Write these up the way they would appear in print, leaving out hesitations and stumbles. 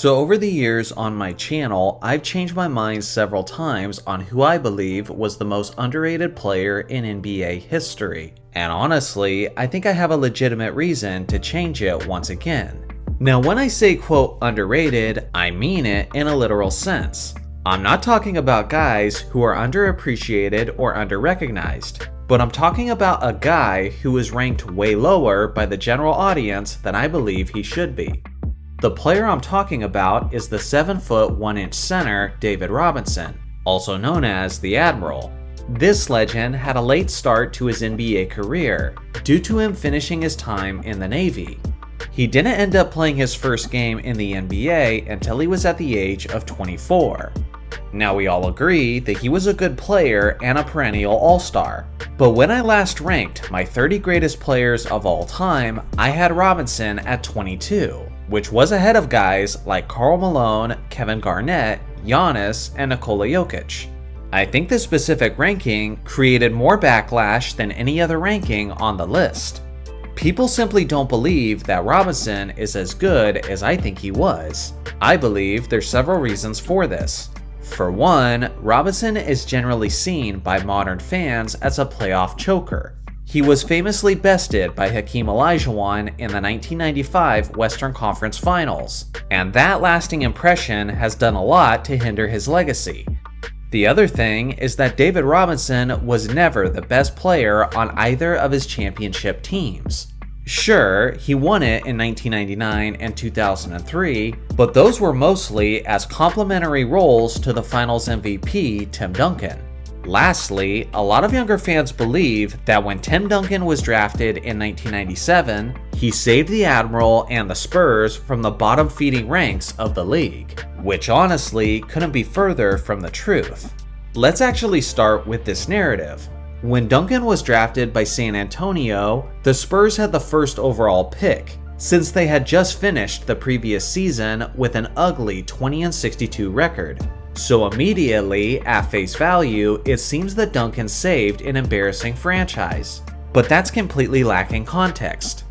So over the years on my channel, I've changed my mind several times on who I believe was the most underrated player in NBA history. And honestly, I think I have a legitimate reason to change it once again. Now when I say quote underrated, I mean it in a literal sense. I'm not talking about guys who are underappreciated or underrecognized, but I'm talking about a guy who is ranked way lower by the general audience than I believe he should be. The player I'm talking about is the 7-foot 1-inch center David Robinson, also known as the Admiral. This legend had a late start to his NBA career due to him finishing his time in the Navy. He didn't end up playing his first game in the NBA until he was at the age of 24. Now we all agree that he was a good player and a perennial all-star, but when I last ranked my 30 greatest players of all time, I had Robinson at 22. Which was ahead of guys like Karl Malone, Kevin Garnett, Giannis, and Nikola Jokic. I think this specific ranking created more backlash than any other ranking on the list. People simply don't believe that Robinson is as good as I think he was. I believe there's several reasons for this. For one, Robinson is generally seen by modern fans as a playoff choker. He was famously bested by Hakeem Olajuwon in the 1995 Western Conference Finals, and that lasting impression has done a lot to hinder his legacy. The other thing is that David Robinson was never the best player on either of his championship teams. Sure, he won it in 1999 and 2003, but those were mostly as complementary roles to the Finals MVP Tim Duncan. Lastly, a lot of younger fans believe that when Tim Duncan was drafted in 1997, he saved the Admiral and the Spurs from the bottom-feeding ranks of the league, which honestly couldn't be further from the truth. Let's actually start with this narrative. When Duncan was drafted by San Antonio, the Spurs had the first overall pick, since they had just finished the previous season with an ugly 20-62 record. So immediately, at face value, it seems that Duncan saved an embarrassing franchise. But that's completely lacking context.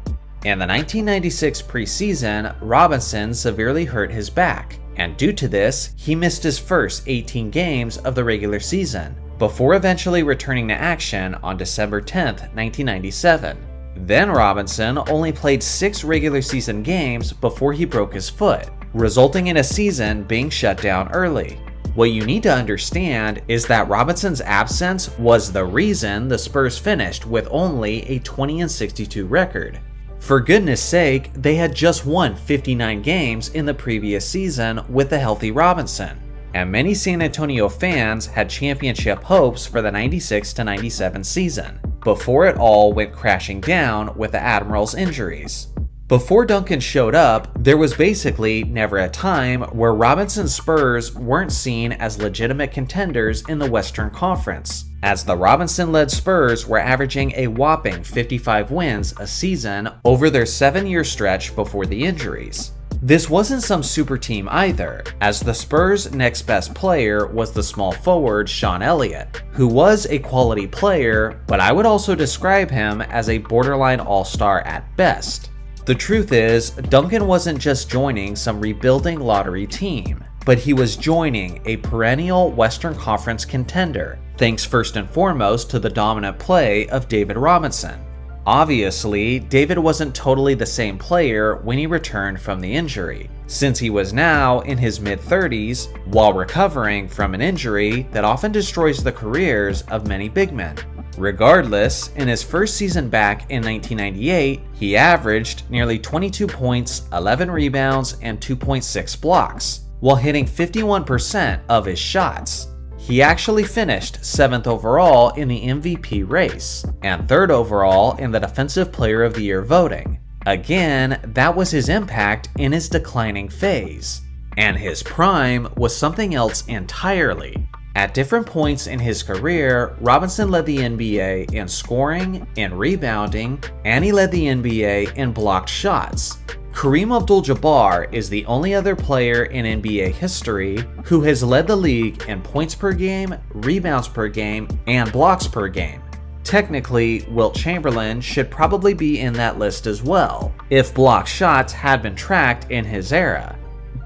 In the 1996 preseason, Robinson severely hurt his back, and due to this, he missed his first 18 games of the regular season, before eventually returning to action on December 10, 1997. Then Robinson only played 6 regular season games before he broke his foot, resulting in a season being shut down early. What you need to understand is that Robinson's absence was the reason the Spurs finished with only a 20-62 record. For goodness sake, they had just won 59 games in the previous season with a healthy Robinson, and many San Antonio fans had championship hopes for the 96-97 season, before it all went crashing down with the Admiral's injuries. Before Duncan showed up, there was basically never a time where Robinson's Spurs weren't seen as legitimate contenders in the Western Conference, as the Robinson-led Spurs were averaging a whopping 55 wins a season over their 7-year stretch before the injuries. This wasn't some super team either, as the Spurs' next best player was the small forward Sean Elliott, who was a quality player, but I would also describe him as a borderline all-star at best. The truth is, Duncan wasn't just joining some rebuilding lottery team, but he was joining a perennial Western Conference contender, thanks first and foremost to the dominant play of David Robinson. Obviously, David wasn't totally the same player when he returned from the injury, since he was now in his mid-30s while recovering from an injury that often destroys the careers of many big men. Regardless, in his first season back in 1998, he averaged nearly 22 points, 11 rebounds, and 2.6 blocks, while hitting 51% of his shots. He actually finished 7th overall in the MVP race, and 3rd overall in the Defensive Player of the Year voting. Again, that was his impact in his declining phase. And his prime was something else entirely. At different points in his career, Robinson led the NBA in scoring, in rebounding, and he led the NBA in blocked shots. Kareem Abdul-Jabbar is the only other player in NBA history who has led the league in points per game, rebounds per game, and blocks per game. Technically, Wilt Chamberlain should probably be in that list as well, if blocked shots had been tracked in his era.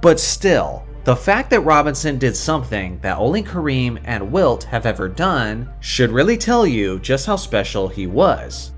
But still, the fact that Robinson did something that only Kareem and Wilt have ever done should really tell you just how special he was.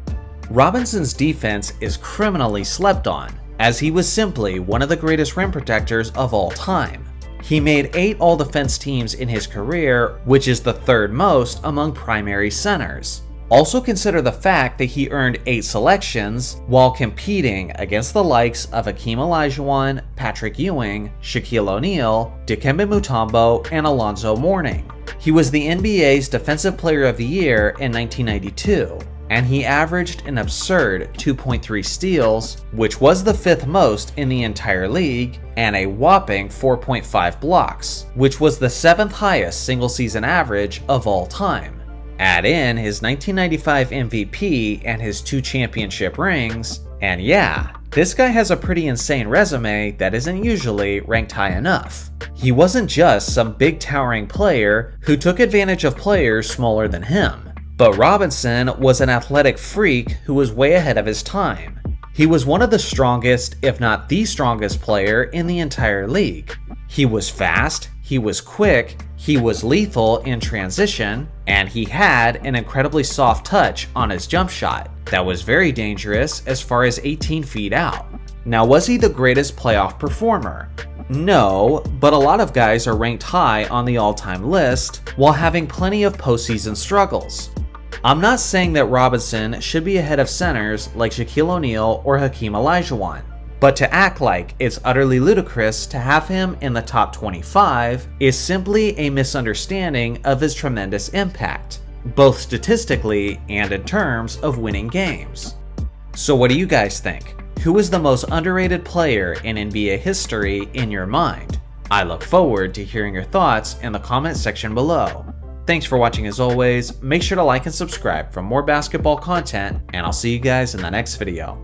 Robinson's defense is criminally slept on, as he was simply one of the greatest rim protectors of all time. He made 8 all-defense teams in his career, which is the 3rd most among primary centers. Also consider the fact that he earned 8 selections while competing against the likes of Hakeem Olajuwon, Patrick Ewing, Shaquille O'Neal, Dikembe Mutombo, and Alonzo Mourning. He was the NBA's Defensive Player of the Year in 1992, and he averaged an absurd 2.3 steals, which was the 5th most in the entire league, and a whopping 4.5 blocks, which was the 7th highest single-season average of all time. Add in his 1995 MVP and his 2 championship rings, and yeah, this guy has a pretty insane resume that isn't usually ranked high enough. He wasn't just some big towering player who took advantage of players smaller than him, but Robinson was an athletic freak who was way ahead of his time. He was one of the strongest, if not the strongest player in the entire league. He was fast, he was quick, he was lethal in transition, and he had an incredibly soft touch on his jump shot that was very dangerous as far as 18 feet out. Now, was he the greatest playoff performer? No, but a lot of guys are ranked high on the all-time list while having plenty of postseason struggles. I'm not saying that Robinson should be ahead of centers like Shaquille O'Neal or Hakeem Olajuwon, but to act like it's utterly ludicrous to have him in the top 25 is simply a misunderstanding of his tremendous impact, both statistically and in terms of winning games. So what do you guys think? Who is the most underrated player in NBA history in your mind? I look forward to hearing your thoughts in the comment section below. Thanks for watching as always, make sure to like and subscribe for more basketball content, and I'll see you guys in the next video.